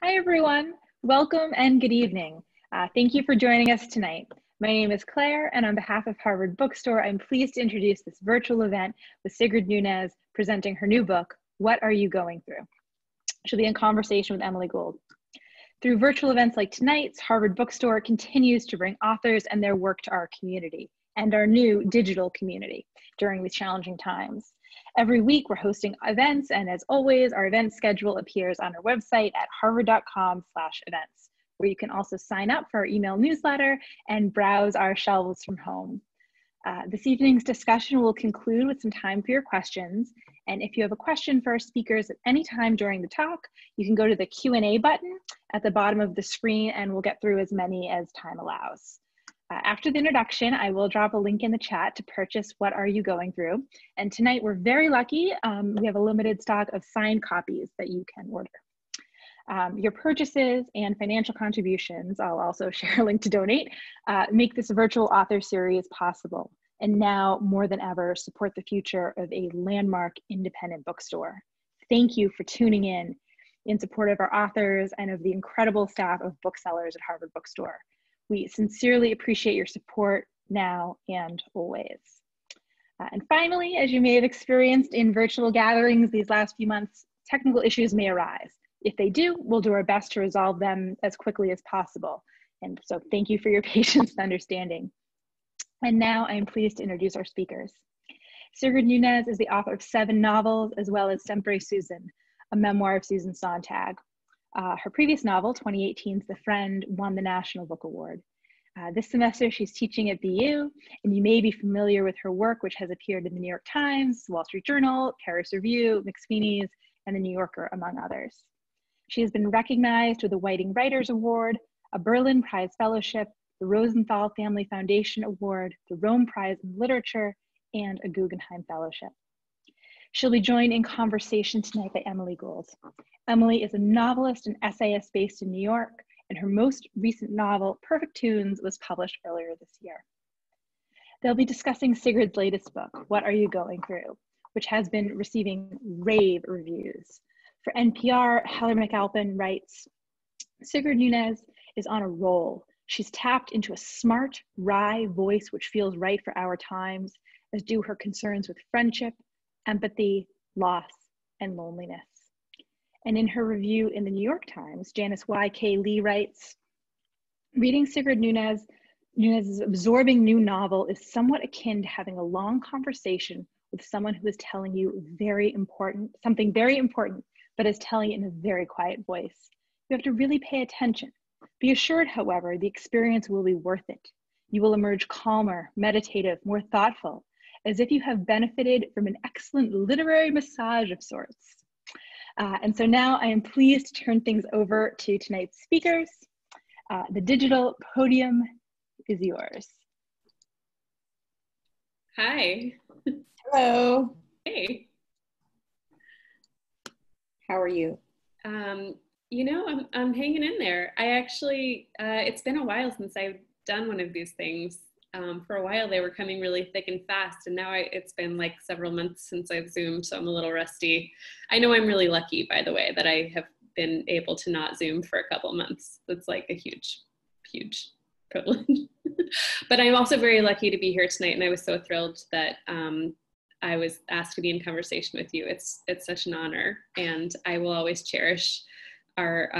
Hi, everyone. Welcome and good evening. Thank you for joining us tonight. My name is Claire, and on behalf of Harvard Bookstore, I'm pleased to introduce this virtual event with Sigrid Nunez presenting her new book, What Are You Going Through? She'll be in conversation with Emily Gould. Through virtual events like tonight's, Harvard Bookstore continues to bring authors and their work to our community and our new digital community during these challenging times. Every week we're hosting events, and as always, our event schedule appears on our website at harvard.com/events, where you can also sign up for our email newsletter and browse our shelves from home. This evening's discussion will conclude with some time for your questions. And if you have a question for our speakers at any time during the talk, you can go to the Q&A button at the bottom of the screen and we'll get through as many as time allows. After the introduction, I will drop a link in the chat to purchase What Are You Going Through? And tonight we're very lucky. We have a limited stock of signed copies that you can order. Your purchases and financial contributions, I'll also share a link to donate, make this virtual author series possible. And now more than ever, support the future of a landmark independent bookstore. Thank you for tuning in support of our authors and of the incredible staff of booksellers at Harvard Bookstore. We sincerely appreciate your support now and always. And finally, as you may have experienced in virtual gatherings these last few months, technical issues may arise. If they do, we'll do our best to resolve them as quickly as possible. And so thank you for your patience and understanding. And now I am pleased to introduce our speakers. Sigrid Nunez is the author of 7 novels, as well as Sempre Susan, a memoir of Susan Sontag. Her previous novel, 2018's The Friend, won the National Book Award. This semester, she's teaching at BU, and you may be familiar with her work, which has appeared in the New York Times, Wall Street Journal, Paris Review, McSweeney's, and the New Yorker, among others. She has been recognized with the Whiting Writers Award, a Berlin Prize Fellowship, the Rosenthal Family Foundation Award, the Rome Prize in Literature, and a Guggenheim Fellowship. She'll be joined in conversation tonight by Emily Gould. Emily is a novelist and essayist based in New York, and her most recent novel, Perfect Tunes, was published earlier this year. They'll be discussing Sigrid's latest book, What Are You Going Through?, which has been receiving rave reviews. For NPR, Heather McAlpin writes, Sigrid Nunez is on a roll. She's tapped into a smart, wry voice which feels right for our times, as do her concerns with friendship, empathy, loss, and loneliness. And in her review in the New York Times, Janice Y.K. Lee writes, reading Sigrid Nunez's absorbing new novel is somewhat akin to having a long conversation with someone who is telling you something very important, but is telling it in a very quiet voice. You have to really pay attention. Be assured, however, the experience will be worth it. You will emerge calmer, meditative, more thoughtful, as if you have benefited from an excellent literary massage of sorts. And so now I am pleased to turn things over to tonight's speakers. The digital podium is yours. Hi. Hello. Hey. How are you? You know, I'm hanging in there. I actually, it's been a while since I've done one of these things. For a while they were coming really thick and fast, and now it's been like several months since I've Zoomed, so I'm a little rusty. I know I'm really lucky, by the way, that I have been able to not Zoom for a couple months. That's like a huge, huge privilege. But I'm also very lucky to be here tonight, and I was so thrilled that I was asked to be in conversation with you. It's such an honor, and I will always cherish our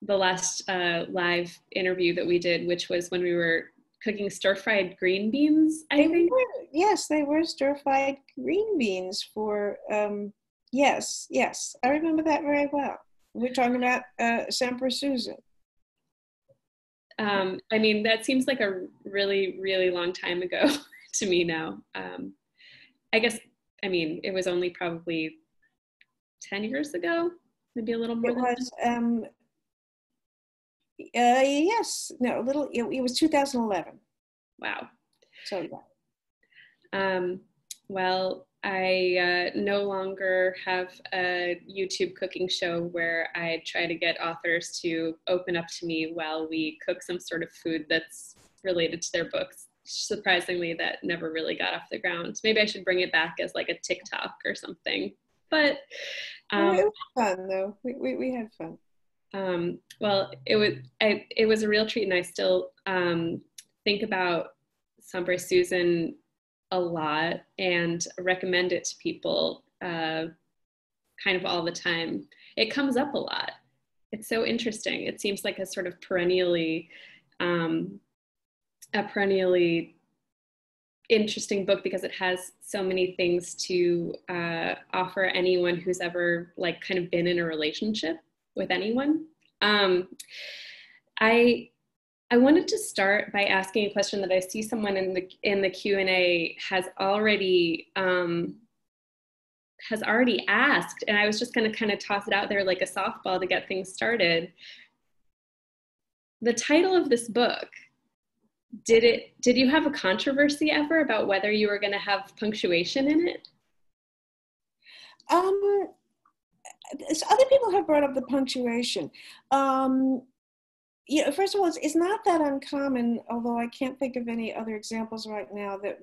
the last live interview that we did, which was when we were cooking stir-fried green beans, I think. Yes, they were stir-fried green beans for, yes, I remember that very well. We're talking about Sempre Susan. I mean, that seems like a really, really long time ago to me now. I guess, I mean, it was only probably 10 years ago, maybe a little more than that. Yes, no, a little, it was 2011. Wow. So yeah. Well, I no longer have a YouTube cooking show where I try to get authors to open up to me while we cook some sort of food that's related to their books. Surprisingly, that never really got off the ground. Maybe I should bring it back as like a TikTok or something. But it was fun though. We had fun. Well, it was a real treat, and I still think about Sombre Susan a lot and recommend it to people kind of all the time. It comes up a lot. It's so interesting. It seems like a sort of perennially interesting book because it has so many things to offer anyone who's ever like kind of been in a relationship with anyone. I wanted to start by asking a question that I see someone in the Q&A has already asked, and I was just going to kind of toss it out there like a softball to get things started. The title of this book, did you have a controversy ever about whether you were going to have punctuation in it? Other people have brought up the punctuation. First of all, it's not that uncommon, although I can't think of any other examples right now, that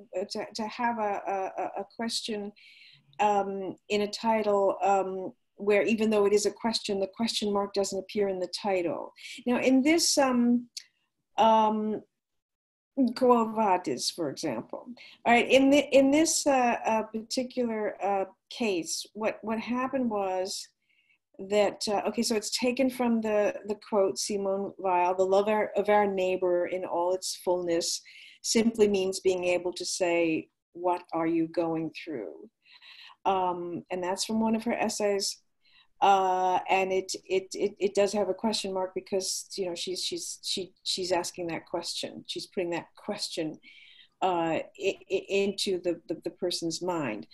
to have a question in a title where even though it is a question, the question mark doesn't appear in the title. Now, in this Quo Vadis, for example. All right, in this particular case, what happened was that, okay, so it's taken from the quote, Simone Weil, the love of our neighbor in all its fullness simply means being able to say, what are you going through? And that's from one of her essays. And it does have a question mark because, you know, she's asking that question. She's putting that question into the person's mind.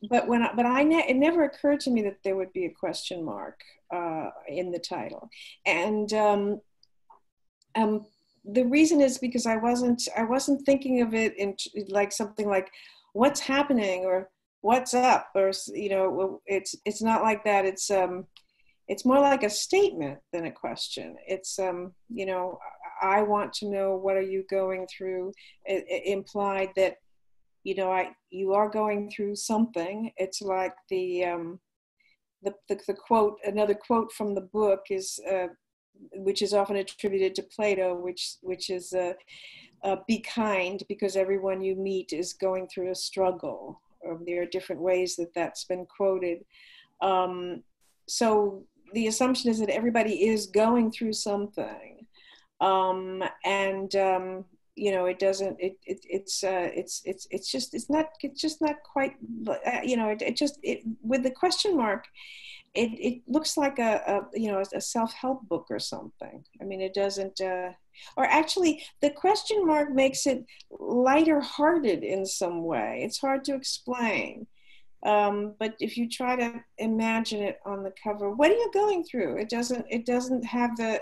But it never occurred to me that there would be a question mark in the title. And the reason is because I wasn't thinking of it in like something like what's happening or what's up, or, you know, it's not like that. It's more like a statement than a question. It's, you know, I want to know, what are you going through? It implied that, you know, you are going through something. It's like the quote, another quote from the book is, which is often attributed to Plato, which is, be kind because everyone you meet is going through a struggle. There are different ways that that's been quoted. So the assumption is that everybody is going through something. You know, it doesn't, it's just not quite, you know, with the question mark, it looks like you know, a self-help book or something. I mean, it doesn't, or actually the question mark makes it lighter hearted in some way. It's hard to explain. But if you try to imagine it on the cover, what are you going through? It doesn't have the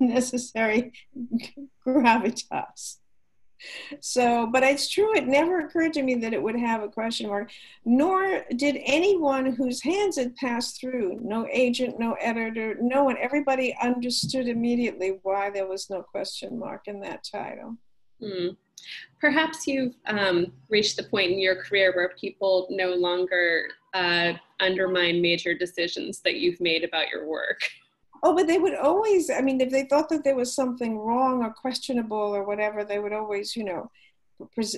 necessary gravitas. So, but it's true, it never occurred to me that it would have a question mark, nor did anyone whose hands it passed through, no agent, no editor, no one, everybody understood immediately why there was no question mark in that title. Perhaps you've reached the point in your career where people no longer undermine major decisions that you've made about your work. Oh, but they would always, I mean, if they thought that there was something wrong or questionable or whatever, they would always, you know,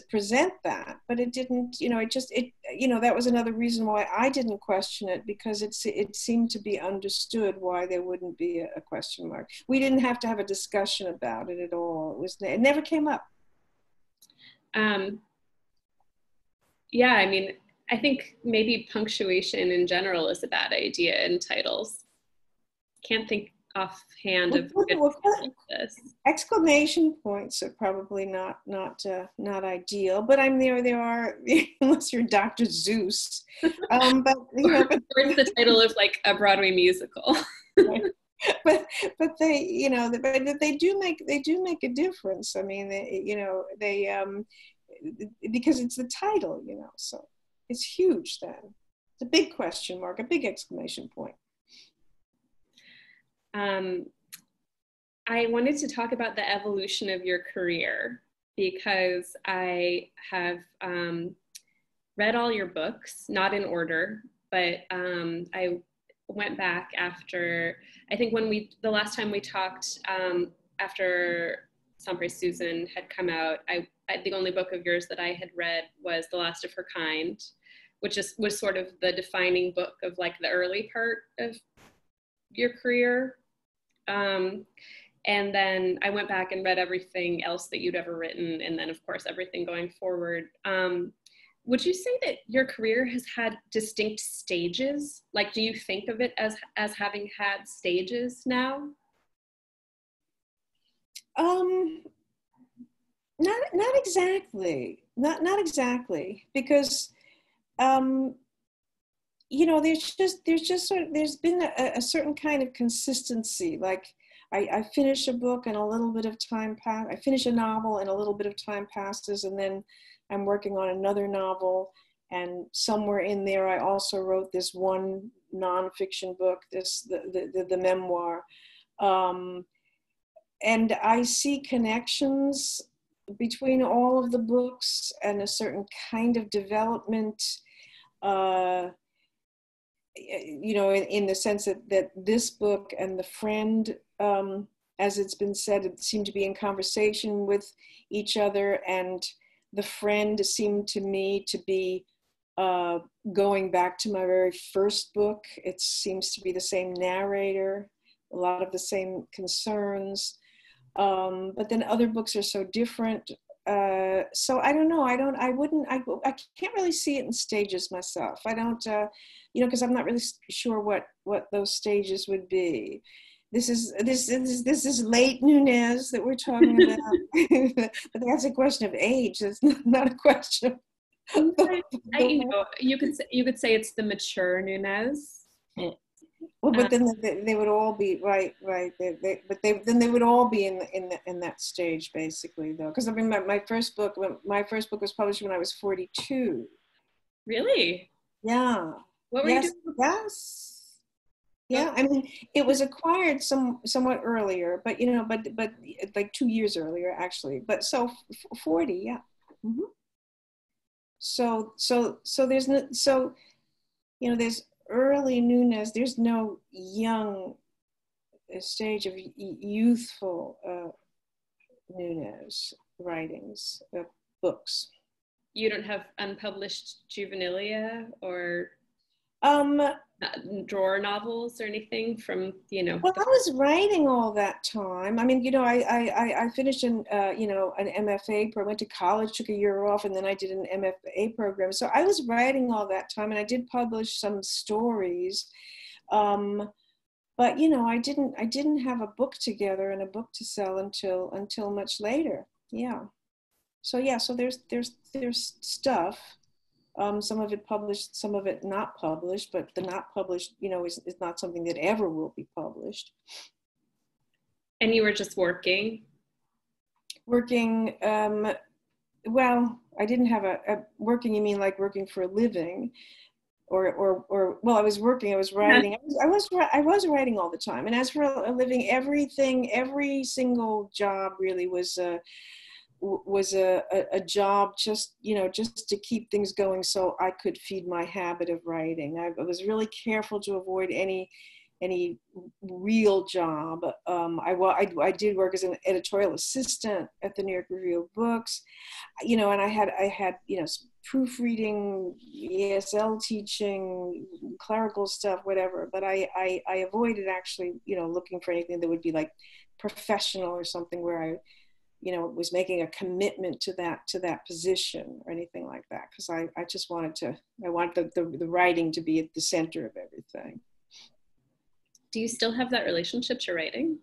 present that. But it didn't, you know, you know, that was another reason why I didn't question it, because it seemed to be understood why there wouldn't be a question mark. We didn't have to have a discussion about it at all. It never came up. Yeah, I mean, I think maybe punctuation in general is a bad idea in titles. Can't think offhand of good like this. Exclamation points are probably not ideal, but I'm there are, unless you're Dr. Seuss. But you know, or the title of like a Broadway musical. but they, you know, but they do make a difference. I mean, they because it's the title, you know, so it's huge then. It's a big question mark, a big exclamation point. I wanted to talk about the evolution of your career because I have read all your books, not in order, but I went back after, I think the last time we talked, after Saint Susan had come out, the only book of yours that I had read was The Last of Her Kind, which was sort of the defining book of like the early part of your career. And then I went back and read everything else that you'd ever written, and then of course everything going forward. Would you say that your career has had distinct stages? Like, do you think of it as having had stages now? Not exactly. Not exactly, because there's been a certain kind of consistency. Like I finish a book and a little bit of time I finish a novel and a little bit of time passes, and then I'm working on another novel, and somewhere in there I also wrote this one nonfiction book, the memoir. And I see connections between all of the books and a certain kind of development, in the sense that this book and The Friend, as it's been said, it seemed to be in conversation with each other, and The Friend seemed to me to be going back to my very first book. It seems to be the same narrator, a lot of the same concerns. But then other books are so different. So I don't know. I can't really see it in stages myself. I don't, because I'm not really sure what those stages would be. This is late Nunez that we're talking about, but that's a question of age. It's not a question of you could say it's the mature Nunez. Yeah. Well, but then they would all be right. Then they would all be in that stage, basically, though. Because I mean, my first book was published when I was 42. Really? Yeah. What were you doing? Yes. Yeah. I mean, it was acquired somewhat earlier, but but like 2 years earlier, actually. But so 40, yeah. Mm-hmm. So there's early Nunez. There's no young stage of youthful Nunez writings, books. You don't have unpublished juvenilia or drawer novels or anything from Well, I was writing all that time. I mean, I finished an MFA program, went to college, took a year off, and then I did an MFA program. So I was writing all that time, and I did publish some stories. But I didn't have a book together and a book to sell until much later. Yeah. So there's stuff. Some of it published, some of it not published, but the not published, is not something that ever will be published. And you were just working? Working, well, I didn't have a working, you mean like working for a living? Or well, I was working, I was writing. I was writing all the time. And as for a living, every single job really was a job just to keep things going so I could feed my habit of writing. I was really careful to avoid any real job. I did work as an editorial assistant at the New York Review of Books, and I had proofreading, ESL teaching, clerical stuff, whatever. But I avoided actually looking for anything that would be like professional or something where I was making a commitment to that position or anything like that, because I just wanted the writing to be at the center of everything. Do you still have that relationship to writing?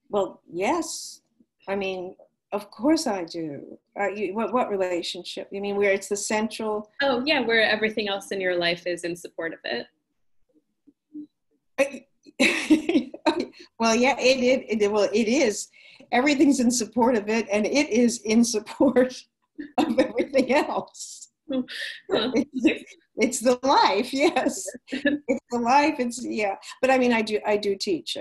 Well, yes. I mean, of course I do. What relationship? You mean where it's the central? Oh yeah, where everything else in your life is in support of it. Well, yeah, it is. Everything's in support of it, and it is in support of everything else. It's the life, yes. It's the life. Yeah. But I mean, I do teach.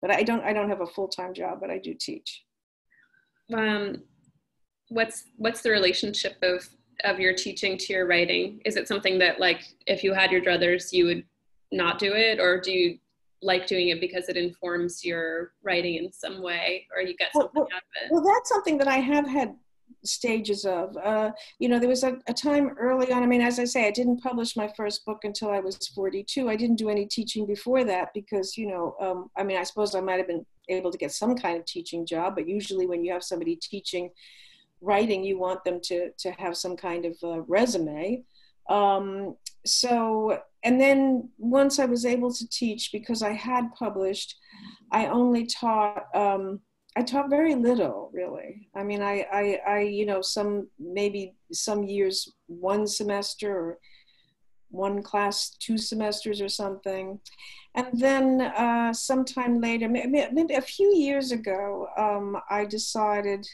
But I don't have a full-time job, but I do teach. What's the relationship of of your teaching to your writing? Is it something that, like, if you had your druthers, you would not do it, or do you like doing it because it informs your writing in some way, or you get something out of it? Well, that's something that I have had stages of. You know, there was a time early on, I mean, as I say, I didn't publish my first book until I was 42. I didn't do any teaching before that because, you know, I mean, I suppose I might have been able to get some kind of teaching job, but usually when you have somebody teaching writing, you want them to have some kind of resume. So, and then once I was able to teach, because I had published, I only taught, I taught very little, really. I mean, I you know, maybe some years, one semester, or one class, 2 semesters or something. And then sometime later, maybe a few years ago, I decided,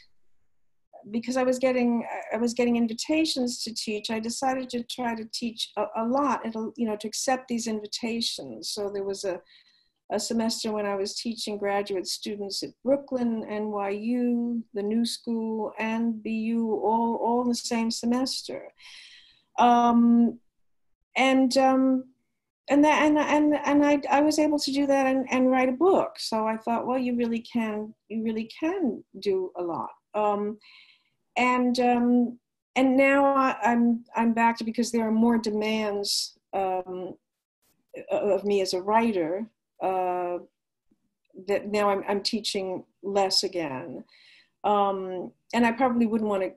because I was getting invitations to teach, I decided to try to teach a lot, you know, to accept these invitations. So there was a semester when I was teaching graduate students at Brooklyn, NYU, the New School, and BU, all in the same semester. I was able to do that and write a book. So I thought, well, you really can do a lot. And now I'm back to, because there are more demands of me as a writer, that now I'm teaching less again. And I probably wouldn't want to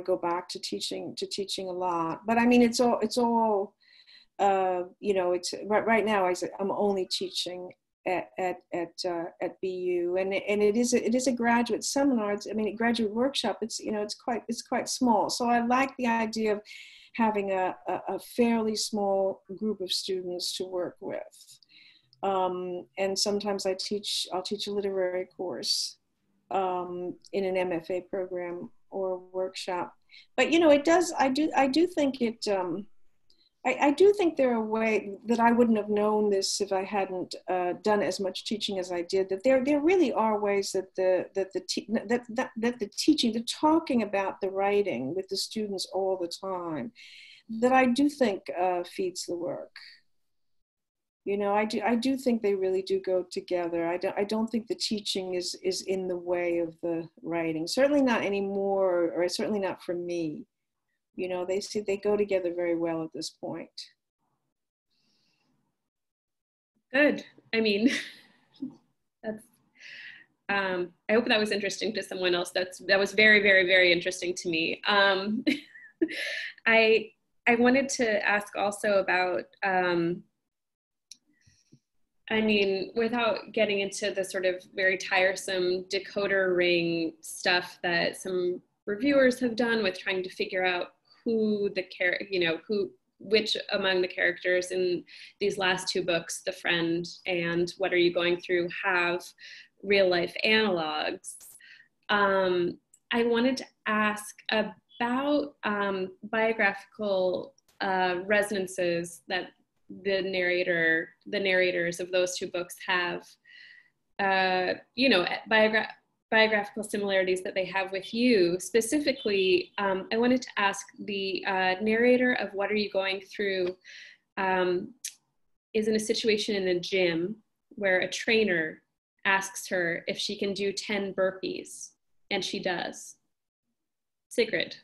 go back to teaching a lot. But I mean, it's all you know, it's right now I'm only teaching at BU, and it is a graduate seminar. I mean, a graduate workshop. It's, you know, it's quite small. So I like the idea of having a fairly small group of students to work with. And sometimes I'll teach a literary course in an MFA program or workshop. But, you know, I do think it. I do think there are ways that I wouldn't have known this if I hadn't done as much teaching as I did. That there really are ways that the teaching, the talking about the writing with the students all the time, that I do think feeds the work. You know, I do think they really do go together. I don't think the teaching is in the way of the writing. Certainly not anymore, or certainly not for me. You know, they go together very well at this point. Good. I mean, that's. I hope that was interesting to someone else. That was very, very, very interesting to me. I wanted to ask also about. I mean, without getting into the sort of very tiresome decoder ring stuff that some reviewers have done with trying to figure out which among the characters in these last 2 books, The Friend and What Are You Going Through, have real life analogs. I wanted to ask about biographical resonances that the narrators of those 2 books have, you know, biographical similarities that they have with you. Specifically, I wanted to ask the narrator of What Are You Going Through is in a situation in a gym where a trainer asks her if she can do 10 burpees, and she does. Sigrid,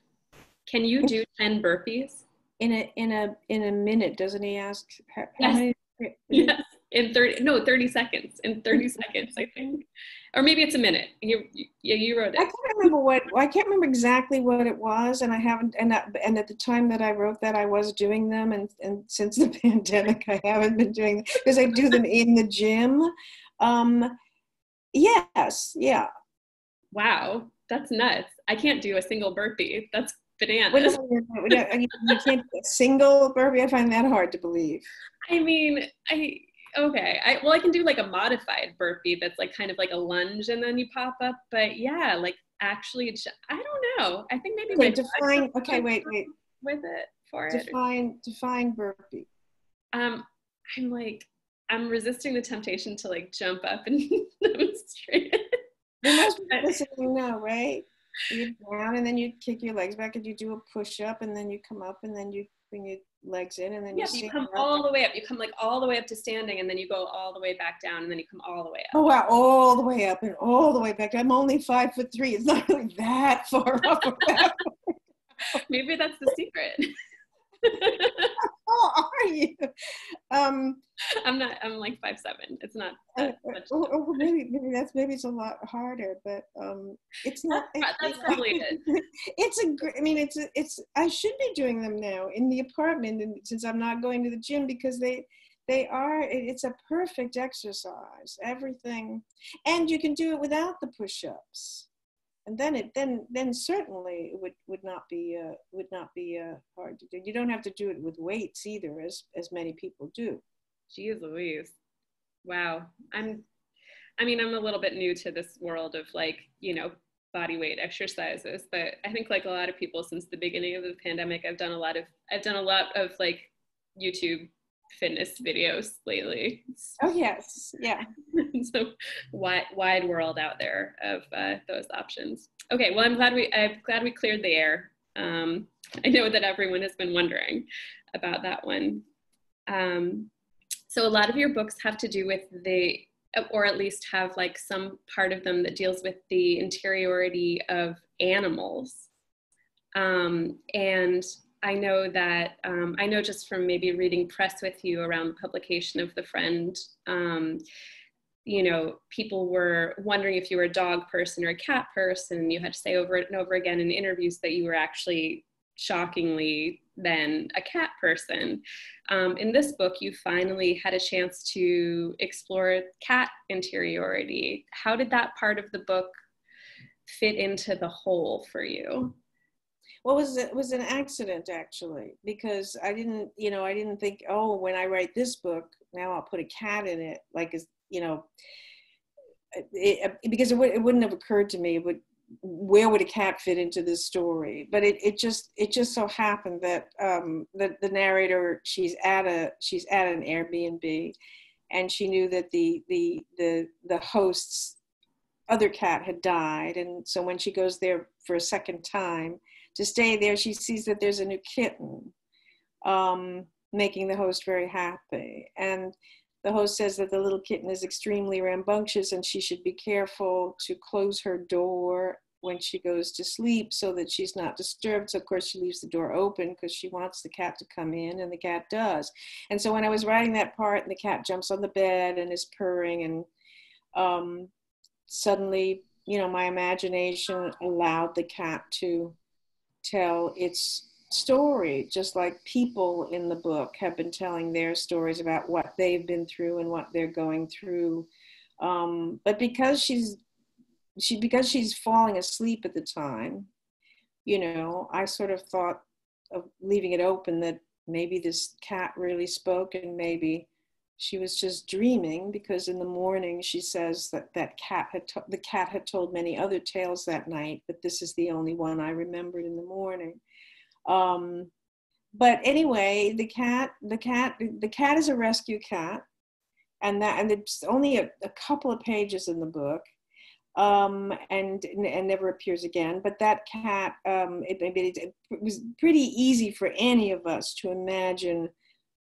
can you do 10 burpees? In a minute, doesn't he ask? How Yes. many? Yes. In 30 seconds. In 30 seconds, I think. Or maybe it's a minute. You wrote it. I can't remember exactly what it was, and I haven't. And at the time that I wrote that, I was doing them, and since the pandemic, I haven't been doing them because I do them in the gym. Yes, yeah. Wow, that's nuts. I can't do a single burpee. That's bananas. You can't do a single burpee. I find that hard to believe. I mean, okay. I can do like a modified burpee that's like kind of like a lunge and then you pop up. But yeah, like actually, I don't know. I think maybe define. Okay, wait. With it for Define burpee. I'm resisting the temptation to like jump up and demonstrate it. There must be listening now, right? You're down, and then you kick your legs back, and you do a push-up, and then you come up, and then you bring your legs in, and then Yeah, you you stand come up. all the way up. You come like all the way up to standing, and then you go all the way back down, and then you come all the way up. Oh wow, all the way up and all the way back. I'm only 5'3". It's not really that far up or that far. Maybe that's the secret. How are you? I'm like 5'7". It's not that much. Maybe it's a lot harder, but it's not. That's probably it. It's a great. I mean, it's. I should be doing them now in the apartment, and since I'm not going to the gym, because they are. It's a perfect exercise. Everything, and you can do it without the push-ups. And then certainly it would not be hard to do. You don't have to do it with weights either, as many people do. Jeez Louise. Wow. I'm a little bit new to this world of like, body weight exercises, but I think like a lot of people since the beginning of the pandemic, I've done a lot of like YouTube fitness videos lately. Oh yes, yeah. So wide world out there of those options. Okay, well, I'm glad we cleared the air. I know that everyone has been wondering about that one. So a lot of your books have to do with or at least have like some part of them that deals with the interiority of animals. And I know that, I know just from maybe reading press with you around the publication of The Friend, people were wondering if you were a dog person or a cat person. You had to say over and over again in interviews that you were actually shockingly then a cat person. In this book, you finally had a chance to explore cat interiority. How did that part of the book fit into the whole for you? Well, it was an accident, actually, because I didn't think, oh, when I write this book, now I'll put a cat in it, because it wouldn't have occurred to me. Where would a cat fit into this story? But it just so happened that the narrator, she's at an Airbnb, and she knew that the host's other cat had died, and so when she goes there for a second time to stay there, she sees that there's a new kitten, making the host very happy. And the host says that the little kitten is extremely rambunctious and she should be careful to close her door when she goes to sleep so that she's not disturbed. So of course she leaves the door open because she wants the cat to come in, and the cat does. And so when I was writing that part and the cat jumps on the bed and is purring, and suddenly, my imagination allowed the cat to tell its story, just like people in the book have been telling their stories about what they've been through and what they're going through. But because she's falling asleep at the time, I sort of thought of leaving it open that maybe this cat really spoke, and maybe she was just dreaming, because in the morning she says that the cat had told many other tales that night, but this is the only one I remembered in the morning. But anyway, the cat is a rescue cat, and it's only a couple of pages in the book, and never appears again. But that cat, it was pretty easy for any of us to imagine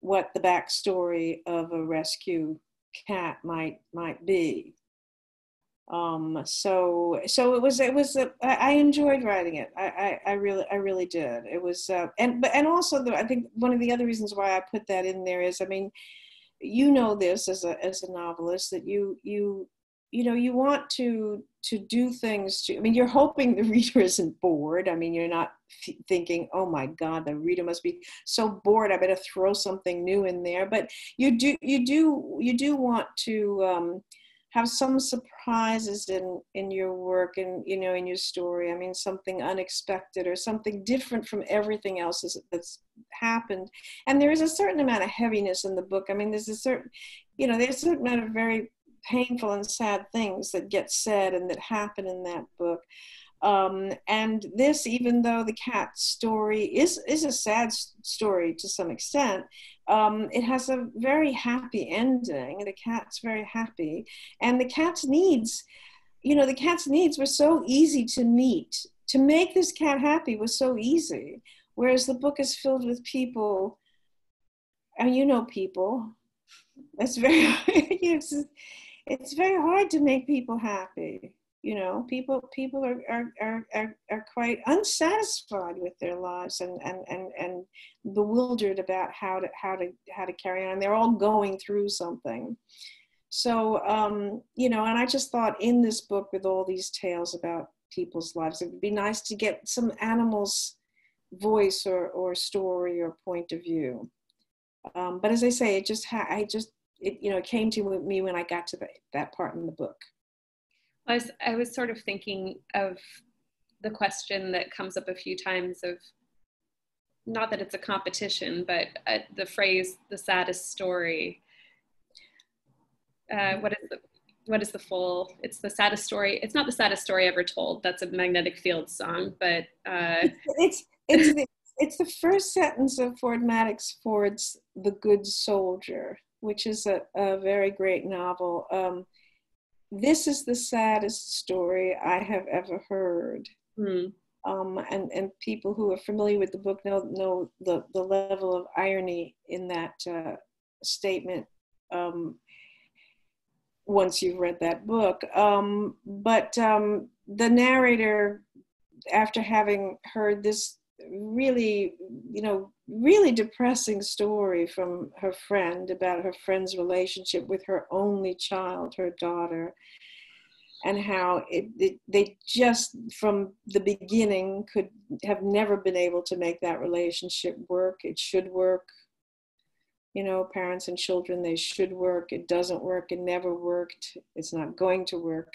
what the backstory of a rescue cat might be. So it was I enjoyed writing it. I really did. It was, and also I think one of the other reasons why I put that in there is, this as a novelist, that you want to do things you're hoping the reader isn't bored. You're not thinking, oh my God, the reader must be so bored, I better throw something new in there. But you do want to have some surprises in your work and, in your story. Something unexpected or something different from everything else that's happened. And there is a certain amount of heaviness in the book. There's a certain amount of very painful and sad things that get said and that happen in that book. And this, even though the cat story is a sad story to some extent, it has a very happy ending. The cat's very happy, and the cat's needs, the cat's needs were so easy to meet. To make this cat happy was so easy. Whereas the book is filled with people, and people. It's very, it's very hard to make people happy. People are quite unsatisfied with their lives and bewildered about how to carry on. They're all going through something. So, and I just thought in this book with all these tales about people's lives, it would be nice to get some animals' voice or story or point of view. But as I say, it came to me when I got to that part in the book. I was sort of thinking of the question that comes up a few times of, not that it's a competition, but the phrase, the saddest story. What is the full, it's the saddest story. It's not the saddest story ever told. That's a Magnetic Fields song, but. It's the first sentence of Ford Madox Ford's The Good Soldier, which is a very great novel. This is the saddest story I have ever heard. And people who are familiar with the book know the level of irony in that statement once you've read that book. But the narrator, after having heard this really depressing story from her friend about her friend's relationship with her only child, her daughter, and how they just from the beginning could have never been able to make that relationship work. It should work. Parents and children, they should work. It doesn't work. It never worked. It's not going to work.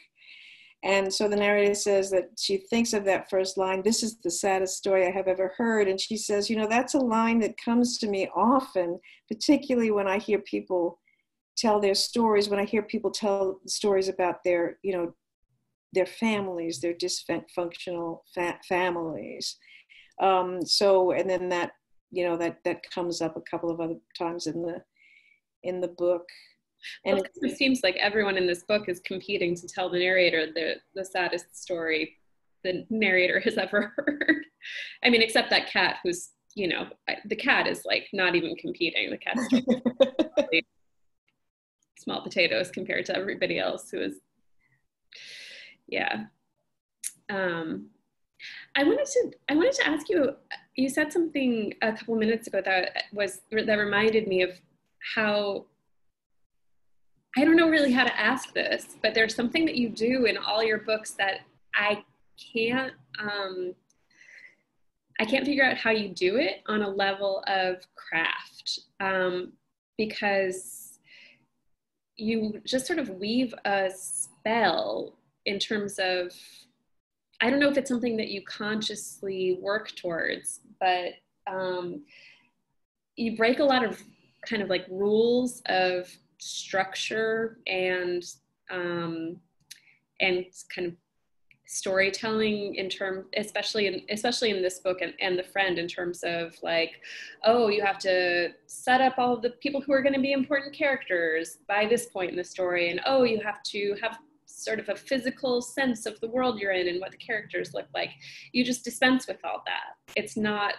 And so the narrator says that she thinks of that first line, this is the saddest story I have ever heard. And she says, that's a line that comes to me often, particularly when I hear people tell their stories, when I hear people tell stories about their families, their dysfunctional families. And then that, that comes up a couple of other times in the book. And it seems like everyone in this book is competing to tell the narrator the saddest story the narrator has ever heard. I mean, except that cat who's, the cat is like not even competing. The cat's really small potatoes compared to everybody else who is, yeah. I wanted to ask you, you said something a couple minutes ago that reminded me of how, I don't know really how to ask this, but there's something that you do in all your books that I can't figure out how you do it on a level of craft, because you just sort of weave a spell in terms of, I don't know if it's something that you consciously work towards, but you break a lot of kind of like rules of structure and kind of storytelling in terms, especially in this book and The Friend, in terms of like, oh, you have to set up all of the people who are going to be important characters by this point in the story, and oh, you have to have sort of a physical sense of the world you're in and what the characters look like. You just dispense with all that. It's not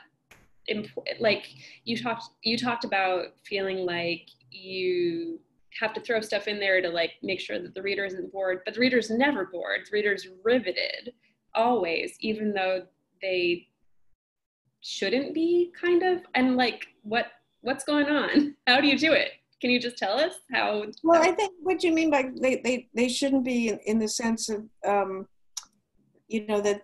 like you talked about feeling like you have to throw stuff in there to like make sure that the reader isn't bored, but the reader's never bored. The reader's riveted always, even though they shouldn't be, kind of. And like, what's going on? How do you do it? Can you just tell us how? Well, I think what you mean by they shouldn't be in the sense of that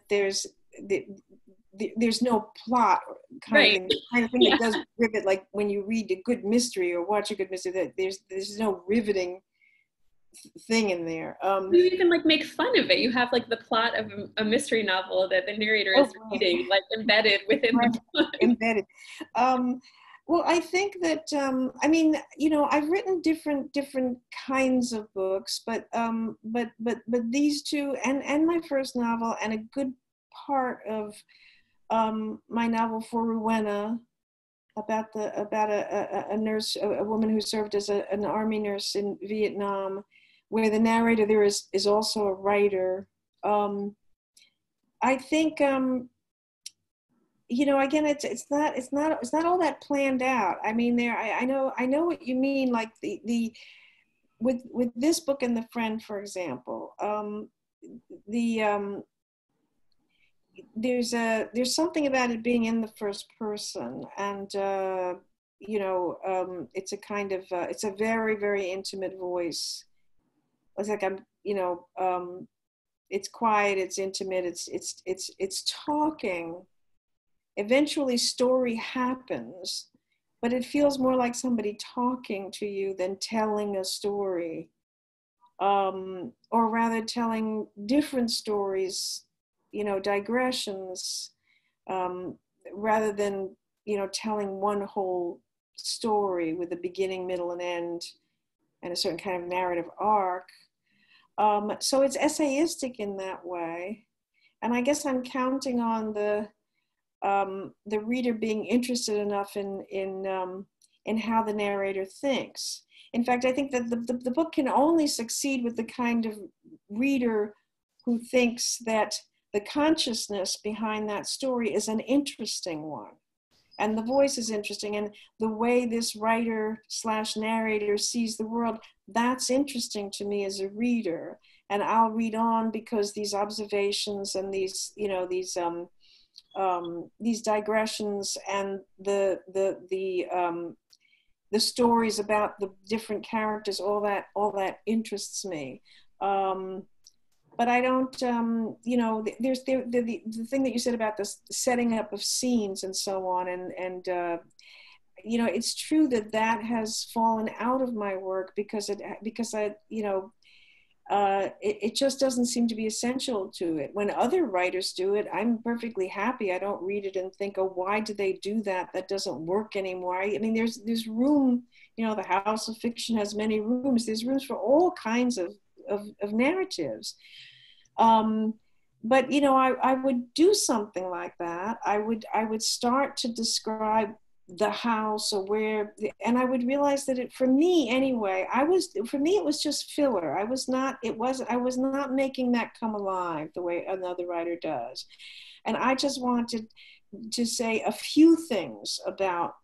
there's no plot kind of thing that does rivet, like when you read a good mystery or watch a good mystery, that there's no riveting thing in there. You even like make fun of it. You have like the plot of a mystery novel that the narrator is reading, like embedded within the book. Embedded. Well, I think that I've written different kinds of books, but these two and my first novel and a good part of my novel For Rowena, about a nurse, a woman who served as an army nurse in Vietnam, where the narrator there is also a writer. I think, you know, again, it's not all that planned out. I mean, I know what you mean. Like with this book and The Friend, for example, there's something about it being in the first person, and you know, it's a kind of it's a very, very intimate voice. It's like I'm, you know, it's quiet, it's intimate, it's talking. Eventually, story happens, but it feels more like somebody talking to you than telling a story, or rather telling different stories, you know, digressions, rather than, you know, telling one whole story with a beginning, middle, and end, and a certain kind of narrative arc. So it's essayistic in that way. And I guess I'm counting on the reader being interested enough in how the narrator thinks. In fact, I think that the book can only succeed with the kind of reader who thinks that the consciousness behind that story is an interesting one. And the voice is interesting, and the way this writer / narrator sees the world, that's interesting to me as a reader. And I'll read on because these observations and these, you know, these digressions and the stories about the different characters, all that interests me. But I don't, you know, there's the thing that you said about the setting up of scenes and so on, and you know, it's true that has fallen out of my work because I, you know, it just doesn't seem to be essential to it. When other writers do it, I'm perfectly happy. I don't read it and think, oh, why do they do that? That doesn't work anymore. I mean, there's room, you know, the house of fiction has many rooms. There's rooms for all kinds of narratives. But, you know, I would do something like that. I would start to describe the house or where, and I would realize that for me anyway, it was just filler. I was not making that come alive the way another writer does. And I just wanted to say a few things about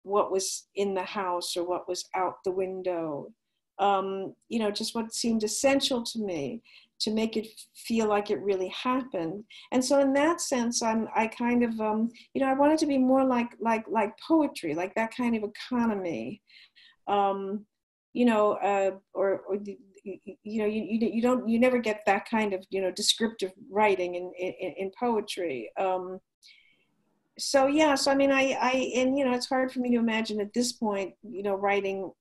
what was in the house or what was out the window. You know, just what seemed essential to me to make it feel like it really happened. And so in that sense, I kind of, you know, I wanted to be more like poetry, like that kind of economy, you know, or you know, you never get that kind of, you know, descriptive writing in poetry. So yeah, so I mean, and you know, it's hard for me to imagine at this point, you know, writing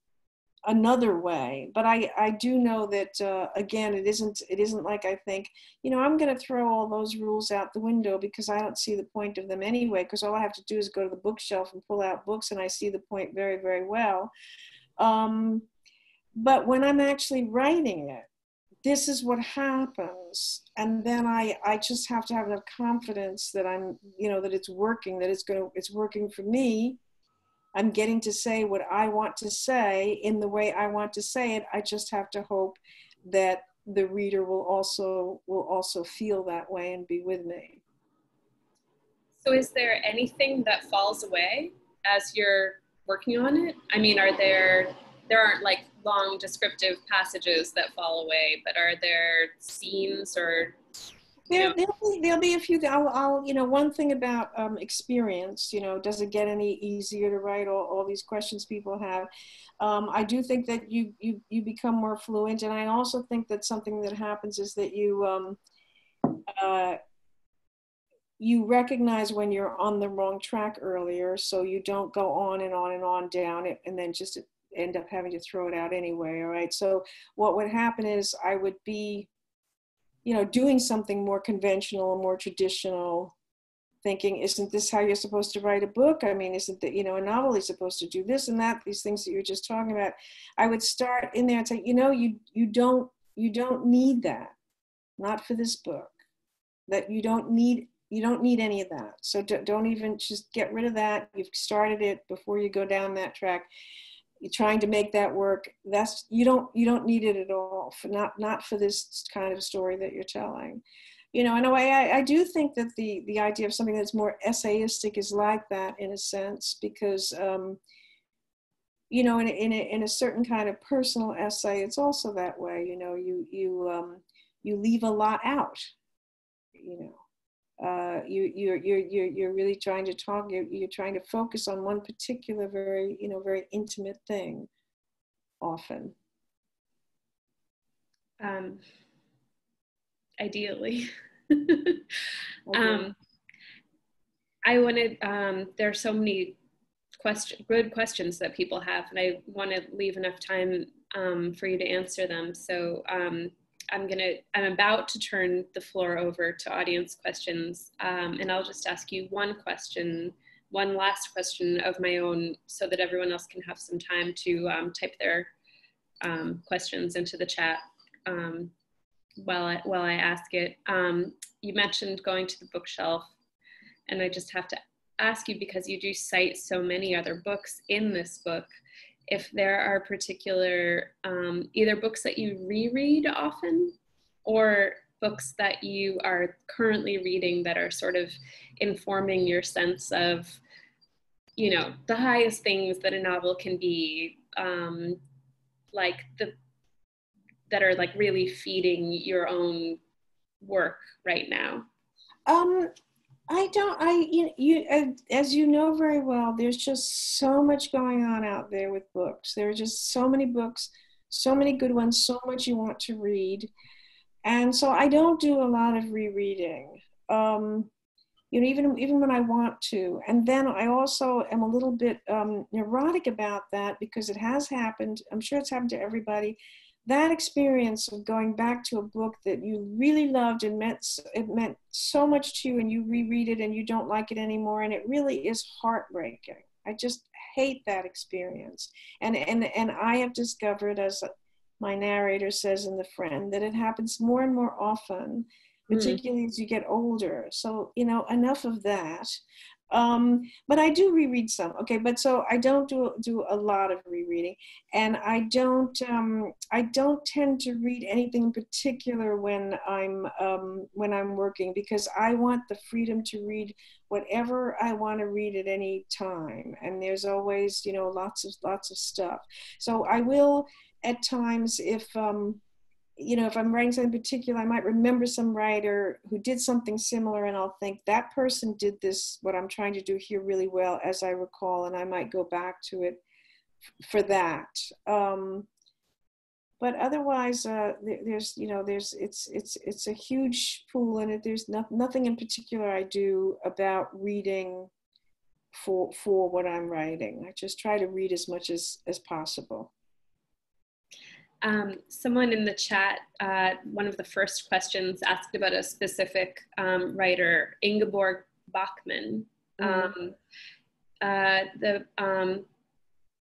another way, but I do know that again, it isn't like I think, you know, I'm going to throw all those rules out the window because I don't see the point of them anyway, because all I have to do is go to the bookshelf and pull out books and I see the point very, very well. But when I'm actually writing it, this is what happens, and then I just have to have enough confidence that I'm, you know, that it's working, that it's working for me. I'm getting to say what I want to say in the way I want to say it. I just have to hope that the reader will also feel that way and be with me. So is there anything that falls away as you're working on it? I mean, there aren't like long descriptive passages that fall away, but are there scenes or There'll be a few. I'll you know, one thing about experience, you know, does it get any easier to write all these questions people have? I do think that you become more fluent, and I also think that something that happens is that you recognize when you're on the wrong track earlier, so you don't go on and on and on down it, and then just end up having to throw it out anyway. All right. So what would happen is I would be, you know, doing something more conventional, more traditional, thinking, isn't this how you're supposed to write a book? I mean, isn't that, you know, a novel is supposed to do this and that, these things that you're just talking about. I would start in there and say, you know, you don't need that, not for this book, that you don't need any of that. So don't even, just get rid of that. You've started it before you go down that track. you're trying to make that work, that's, you don't need it at all, for not for this kind of story that you're telling. You know, in a way, I do think that the idea of something that's more essayistic is like that in a sense, because you know, in a certain kind of personal essay, it's also that way. You know, you leave a lot out. You know, you're really trying to talk. You're trying to focus on one particular very, you know, very intimate thing. Often. Ideally. I wanted. There are so many good questions that people have, and I want to leave enough time for you to answer them. So I'm about to turn the floor over to audience questions, and I'll just ask you one last question of my own, so that everyone else can have some time to type their questions into the chat while I ask it. You mentioned going to the bookshelf, and I just have to ask you, because you do cite so many other books in this book, if there are particular either books that you reread often, or books that you are currently reading that are sort of informing your sense of, you know, the highest things that a novel can be, that are like really feeding your own work right now. As you know very well, there's just so much going on out there with books. There are just so many books, so many good ones, so much you want to read. And so I don't do a lot of rereading, you know, even when I want to. And then I also am a little bit neurotic about that, because it has happened. I'm sure it's happened to everybody. That experience of going back to a book that you really loved and it meant so much to you, and you reread it and you don't like it anymore, and it really is heartbreaking. I just hate that experience. And I have discovered, as my narrator says in The Friend, that it happens more and more often, particularly as you get older. So, you know, enough of that. But I do reread some. Okay, but so I don't do a lot of rereading, and I don't tend to read anything in particular when I'm working, because I want the freedom to read whatever I want to read at any time, and there's always, you know, lots of stuff. So I will at times, if you know, if I'm writing something particular, I might remember some writer who did something similar, and I'll think that person did this, what I'm trying to do here, really well, as I recall, and I might go back to it for that. But otherwise, there's, you know, it's a huge pool, and there's nothing in particular I do about reading for what I'm writing. I just try to read as much as possible. Someone in the chat, one of the first questions asked about a specific writer, Ingeborg Bachmann.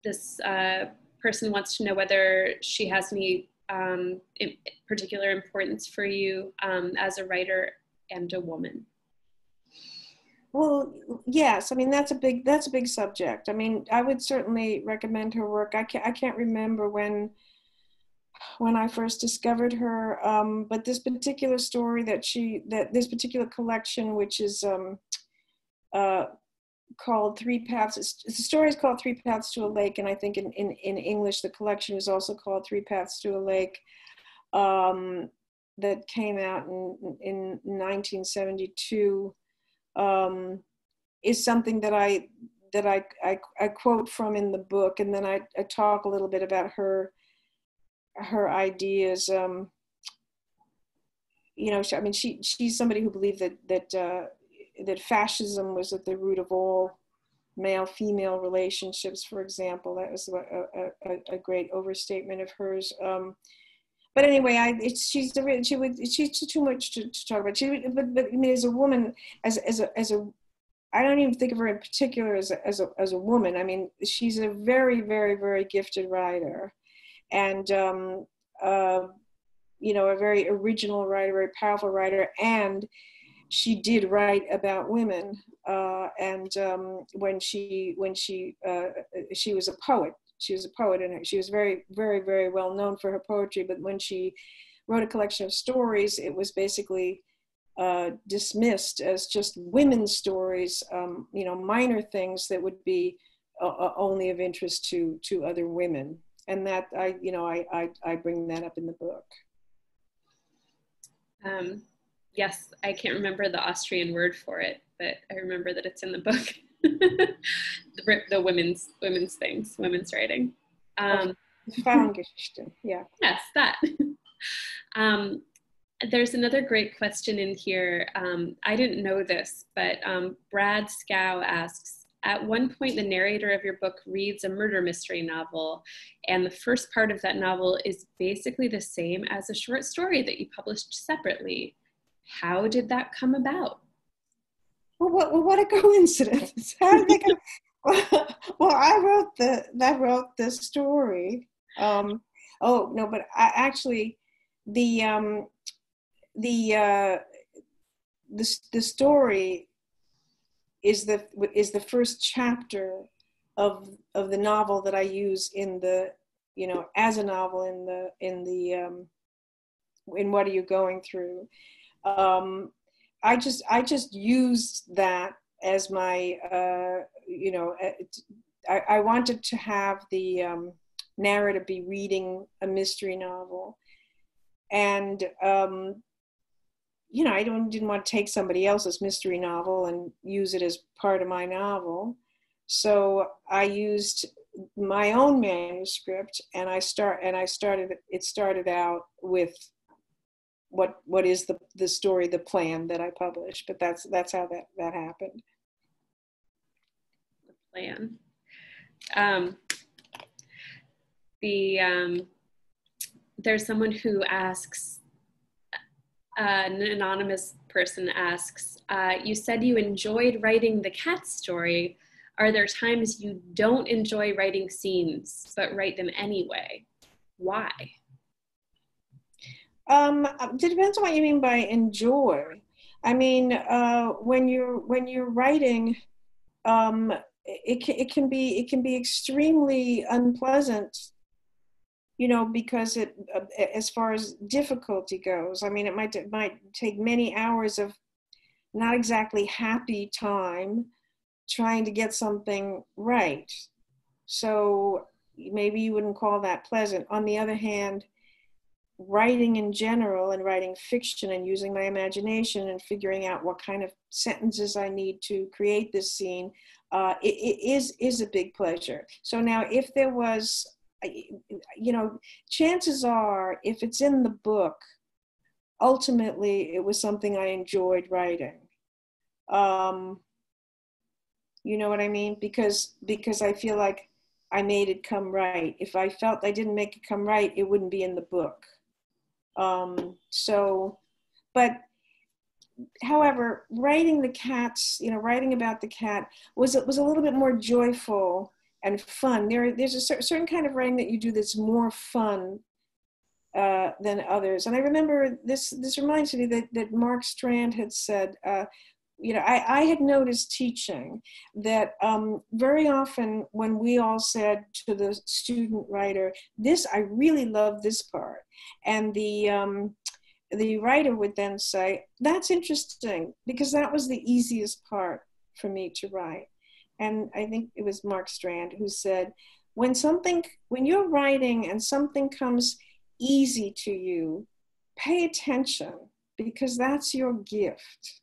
This person wants to know whether she has any particular importance for you as a writer and a woman. Well, yes. I mean, that's a big subject. I mean, I would certainly recommend her work. I can't remember when I first discovered her, but this particular story this particular collection, which is called Three Paths. The story is called Three Paths to a Lake, and I think in English the collection is also called Three Paths to a Lake. That came out in 1972. Is something that I quote from in the book, and then I talk a little bit about her ideas. You know, I mean, she's somebody who believed that fascism was at the root of all male-female relationships, for example. That was a great overstatement of hers. But anyway, she's too much to talk about. But I mean, as a woman, as a I don't even think of her in particular as a woman. I mean, she's a very, very, very gifted writer, and you know, a very original writer, very powerful writer, and she did write about women. And when she was a poet, she was a poet, and she was very, very, very well known for her poetry. But when she wrote a collection of stories, it was basically dismissed as just women's stories, minor things that would be only of interest to other women. And that I bring that up in the book. Yes, I can't remember the Austrian word for it, but I remember that it's in the book. the women's things, women's writing. Frauengeschichte, yeah. Yes, that. There's another great question in here. I didn't know this, but Brad Scow asks, at one point the narrator of your book reads a murder mystery novel, and the first part of that novel is basically the same as a short story that you published separately. How did that come about? Well, what a coincidence! How did they come? Well, I wrote the story. Oh no, but I actually the story is the first chapter of the novel that I use in the as a novel in What Are You Going Through. I just used that as my I wanted to have the narrator be reading a mystery novel, and I didn't want to take somebody else's mystery novel and use it as part of my novel. So I used my own manuscript, and it started out with what is the story, the plan that I published. But that's how that happened. The plan. There's someone who asks, an anonymous person asks, you said you enjoyed writing the cat story. Are there times you don't enjoy writing scenes, but write them anyway? Why? It depends on what you mean by enjoy. I mean, when you're writing, it can be extremely unpleasant, because it, as far as difficulty goes. I mean, it might take many hours of not exactly happy time trying to get something right. So maybe you wouldn't call that pleasant. On the other hand, writing in general and writing fiction and using my imagination and figuring out what kind of sentences I need to create this scene, it is a big pleasure. So now if there was, chances are, if it's in the book, ultimately it was something I enjoyed writing. You know what I mean? Because I feel like I made it come right. If I felt I didn't make it come right, it wouldn't be in the book. But however, writing the cats, writing about the cat was a little bit more joyful and fun. There's a certain kind of writing that you do that's more fun than others. And I remember this reminds me that Mark Strand had said, I had noticed teaching that very often when we all said to the student writer, I really love this part. And the writer would then say, that's interesting, because that was the easiest part for me to write. And I think it was Mark Strand who said, when you're writing and something comes easy to you, pay attention, because that's your gift.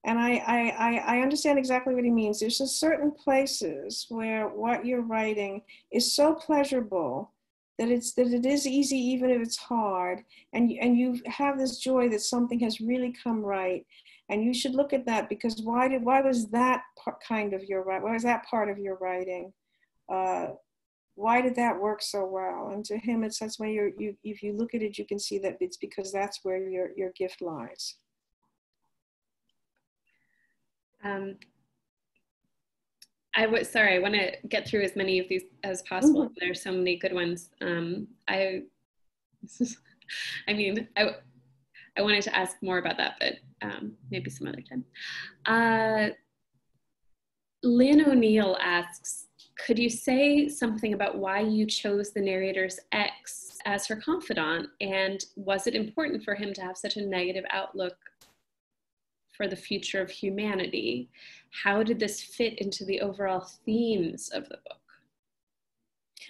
And I understand exactly what he means. There's just certain places where what you're writing is so pleasurable that it is easy even if it's hard, and you have this joy that something has really come right, and you should look at that, because why was that why was that part of your writing? Why did that work so well? And to him, that's when if you look at it, you can see that it's because that's where your gift lies. I want to get through as many of these as possible. Mm-hmm. There's so many good ones. I wanted to ask more about that, but maybe some other time. Lynn O'Neill asks, could you say something about why you chose the narrator's ex as her confidant? And was it important for him to have such a negative outlook for the future of humanity? How did this fit into the overall themes of the book?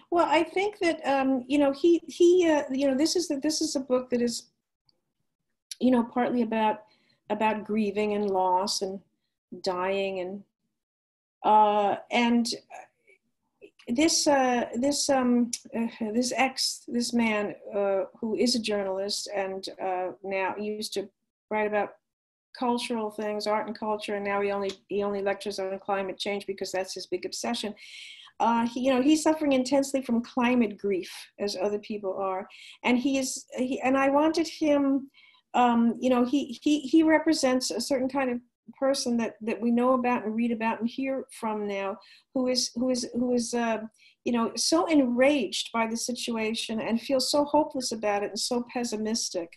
Well, I think that this is a book that is, partly about grieving and loss and dying, and this man who is a journalist and now used to write about cultural things, art and culture, and now he only lectures on climate change because that's his big obsession. He's suffering intensely from climate grief, as other people are, and I wanted him. He represents a certain kind of person that we know about and read about and hear from now, who is so enraged by the situation and feels so hopeless about it and so pessimistic.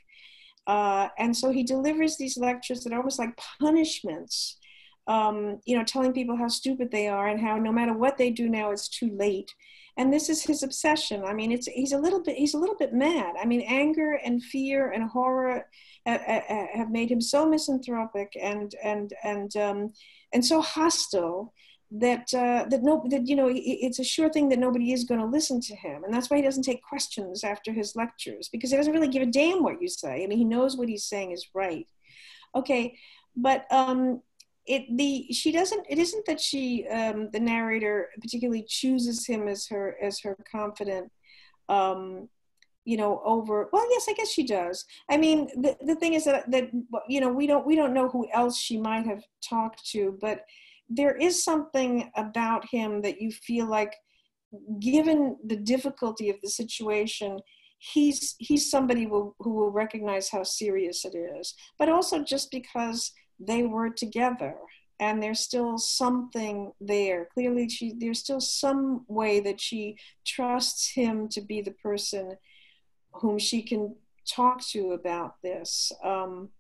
And so he delivers these lectures that are almost like punishments, telling people how stupid they are and how no matter what they do now, it's too late. And this is his obsession. I mean, he's a little bit mad. I mean, anger and fear and horror have made him so misanthropic and so hostile that it's a sure thing that nobody is going to listen to him. And that's why he doesn't take questions after his lectures, because he doesn't really give a damn what you say. I mean, he knows what he's saying is right. Okay, but it isn't that she, the narrator, particularly chooses him as her confidant, over, well, yes, I guess she does. I mean, the thing is that we don't know who else she might have talked to, but there is something about him that you feel like, given the difficulty of the situation, he's somebody who will recognize how serious it is, but also just because they were together and there's still something there. Clearly, there's still some way that she trusts him to be the person whom she can talk to about this. I'm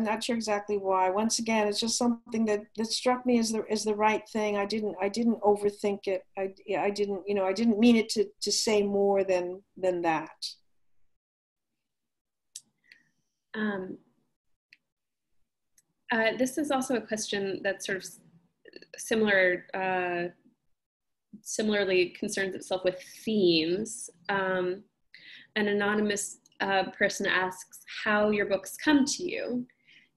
not sure exactly why. Once again, it's just something that struck me as the right thing. I didn't overthink it. I didn't mean it to say more than that. This is also a question that sort of similarly concerns itself with themes. An anonymous person asks how your books come to you.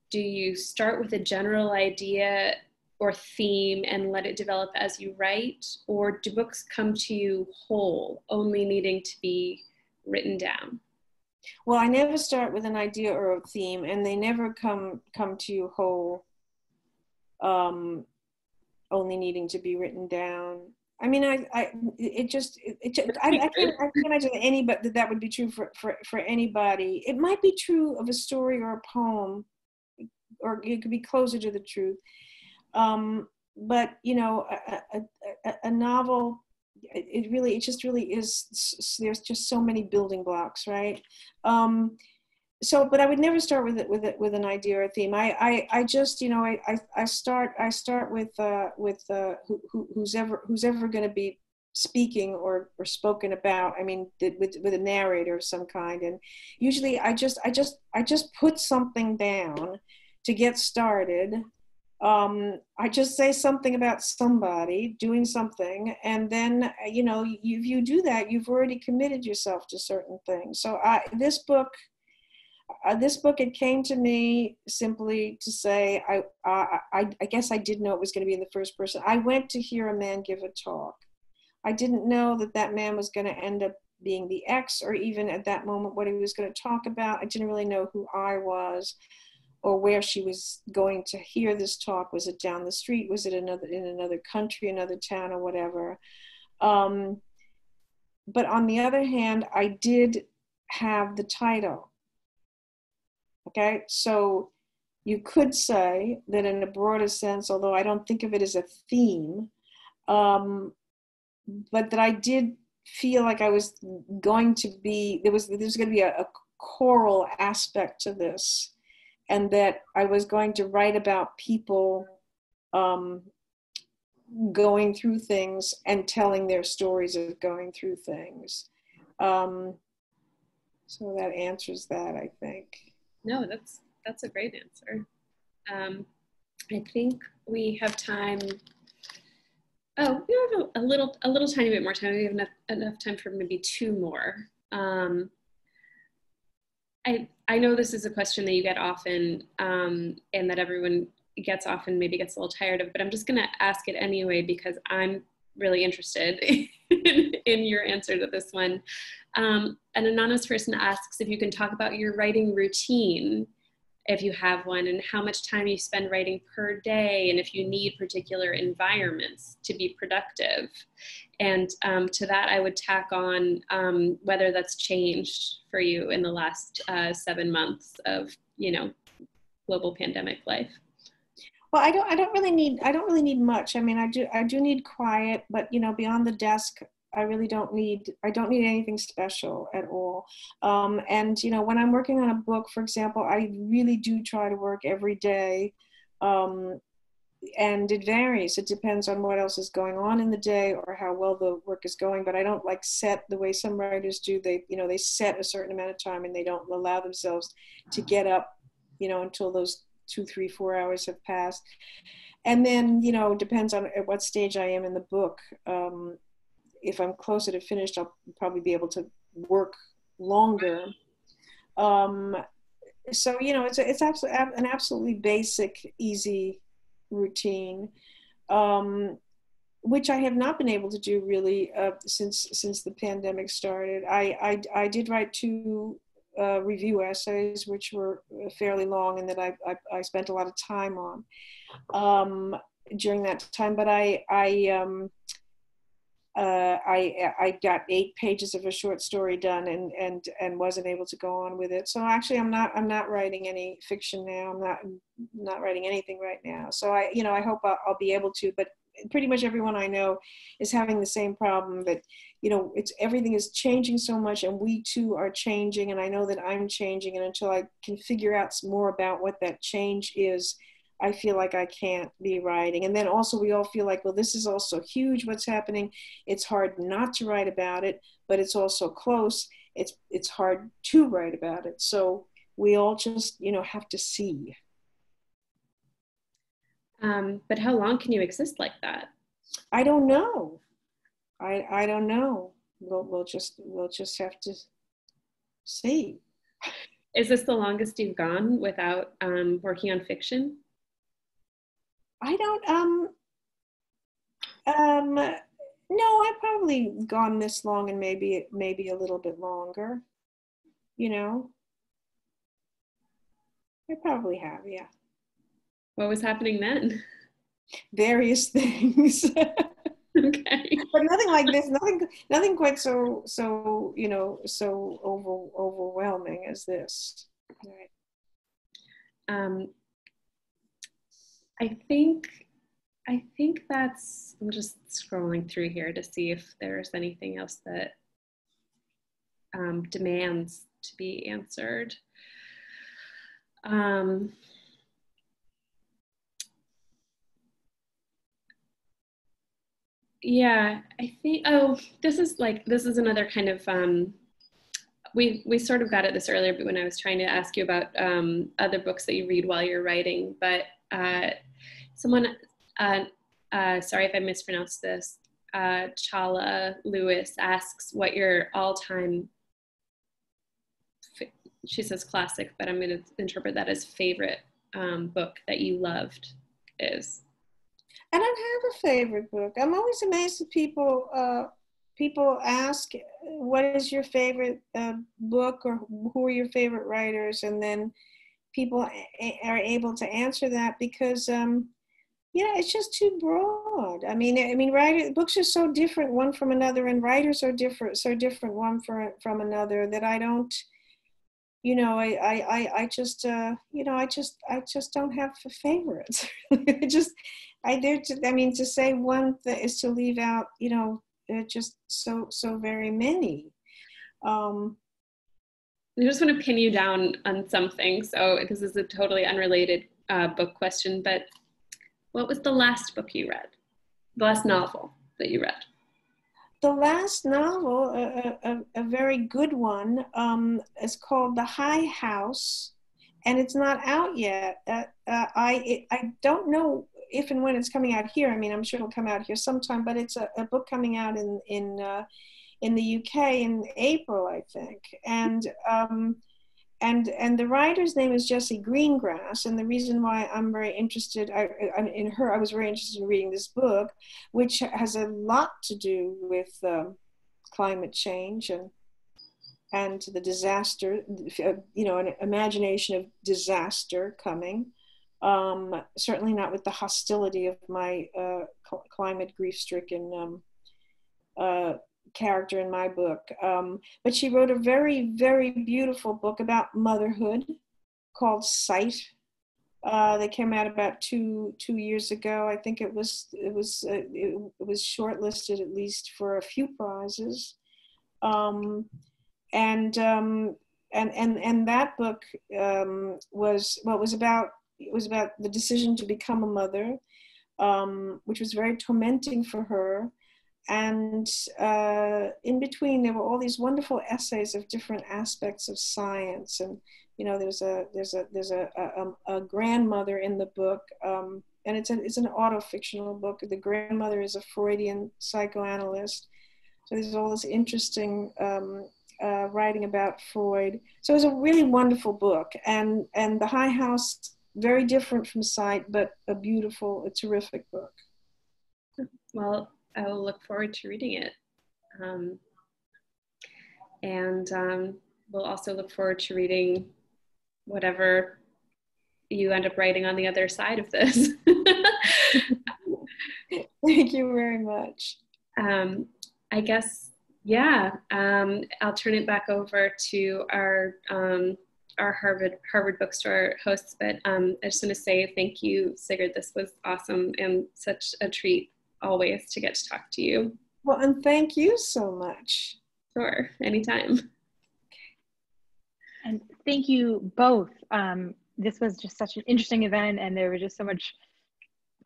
Do you start with a general idea or theme and let it develop as you write? Or do books come to you whole, only needing to be written down? Well, I never start with an idea or a theme, and they never come to you whole, only needing to be written down. I mean, I can't imagine anybody that would be true for anybody. It might be true of a story or a poem, or it could be closer to the truth. But a novel, it just really is. There's just so many building blocks, right? But I would never start with an idea or a theme. I just I start with who's ever going to be speaking or spoken about. I mean, with a narrator of some kind. And usually I just put something down to get started. I just say something about somebody doing something, and then if you do that, you've already committed yourself to certain things. So this book, it came to me simply to say, I guess I did know it was going to be in the first person. I went to hear a man give a talk. I didn't know that man was going to end up being the ex, or even at that moment what he was going to talk about. I didn't really know who I was or where she was going to hear this talk. Was it down the street? Was it in another country, another town, or whatever? But on the other hand, I did have the title. Okay, so you could say that in a broader sense, although I don't think of it as a theme, but that I did feel like I was going to be, there's going to be a choral aspect to this, and that I was going to write about people going through things and telling their stories of going through things. So that answers that, I think. No, that's a great answer. I think we have time. Oh, we have a little tiny bit more time. We have enough time for maybe two more. I know this is a question that you get often, and that everyone gets often, maybe gets a little tired of, but I'm just gonna ask it anyway because I'm really interested in your answer to this one. An anonymous person asks if you can talk about your writing routine, if you have one, and how much time you spend writing per day, and if you need particular environments to be productive. And to that, I would tack on whether that's changed for you in the last 7 months of, global pandemic life. Well, I don't really need much. I mean, I do need quiet, but beyond the desk, I don't need anything special at all. And when I'm working on a book, for example, I really do try to work every day. And it varies. It depends on what else is going on in the day or how well the work is going. But I don't like set the way some writers do. They set a certain amount of time and they don't allow themselves to get up, until those 2, 3, 4 hours have passed. And then, it depends on at what stage I am in the book. If I'm closer to finished, I'll probably be able to work longer. So, it's an absolutely basic, easy routine, which I have not been able to do really since the pandemic started. I did write 2 review essays, which were fairly long and that I spent a lot of time on during that time. But I got 8 pages of a short story done and wasn't able to go on with it. So actually, I'm not writing any fiction now. I'm not writing anything right now. So I hope I'll be able to. But pretty much everyone I know is having the same problem, that everything is changing so much, and we too are changing. And I know that I'm changing, and until I can figure out more about what that change is, I feel like I can't be writing. And then also we all feel like, well, this is also huge, what's happening. It's hard not to write about it, but it's also close. It's hard to write about it. So we all just, have to see. But how long can you exist like that? I don't know. I don't know. We'll just have to see. Is this the longest you've gone without working on fiction? I don't, no, I've probably gone this long and maybe a little bit longer, I probably have, yeah. What was happening then? Various things. Okay. But nothing like this, nothing quite so overwhelming as this. Right. I think that's, I'm just scrolling through here to see if there's anything else that demands to be answered. Yeah, I think, this is another kind of, we sort of got at this earlier, but when I was trying to ask you about other books that you read while you're writing, but someone, sorry if I mispronounced this, Chala Lewis asks what your all-time, she says classic, but I'm going to interpret that as favorite book that you loved is. I don't have a favorite book. I'm always amazed that people ask, what is your favorite book, or who are your favorite writers? And then people are able to answer that because, it's just too broad. I mean, books are so different one from another, and writers are so different one from another, that I don't, I just don't have favorites. To say one is to leave out, just so very many. I just want to pin you down on something. So this is a totally unrelated book question, but what was the last book you read? The last novel that you read. The last novel, a very good one, is called The High House, and it's not out yet. I don't know if and when it's coming out here. I mean, I'm sure it'll come out here sometime, but it's a book coming out in the UK in April, I think. And the writer's name is Jessie Greengrass, and the reason why I'm very interested in her, I was very interested in reading this book, which has a lot to do with climate change and the disaster, an imagination of disaster coming. Certainly not with the hostility of my climate grief-stricken character in my book. But she wrote a very, very beautiful book about motherhood called Sight. That came out about two years ago. I think it was shortlisted at least for a few prizes. And that book was about the decision to become a mother, which was very tormenting for her. And in between, there were all these wonderful essays of different aspects of science. And there's a grandmother in the book, and it's an auto-fictional book. The grandmother is a Freudian psychoanalyst. So there's all this interesting writing about Freud. So it was a really wonderful book. And The High House, very different from Sight, but a terrific book. Well, I will look forward to reading it. And we'll also look forward to reading whatever you end up writing on the other side of this. Thank you very much. I guess, yeah, I'll turn it back over to our Harvard Bookstore hosts, but I just want to say thank you, Sigrid. This was awesome and such a treat always to get to talk to you. Well, and thank you so much. Sure, anytime. And thank you both. This was just such an interesting event, and there was just so much,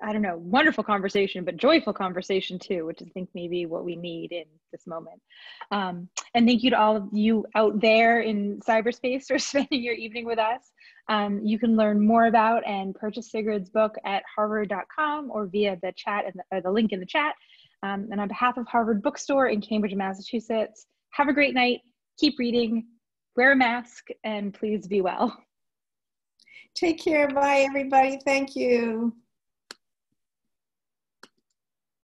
wonderful conversation, but joyful conversation too, which I think maybe what we need in this moment. And thank you to all of you out there in cyberspace for spending your evening with us. You can learn more about and purchase Sigrid's book at harvard.com or via the chat and the link in the chat. And on behalf of Harvard Bookstore in Cambridge, Massachusetts, have a great night, keep reading, wear a mask, and please be well. Take care. Bye, everybody. Thank you.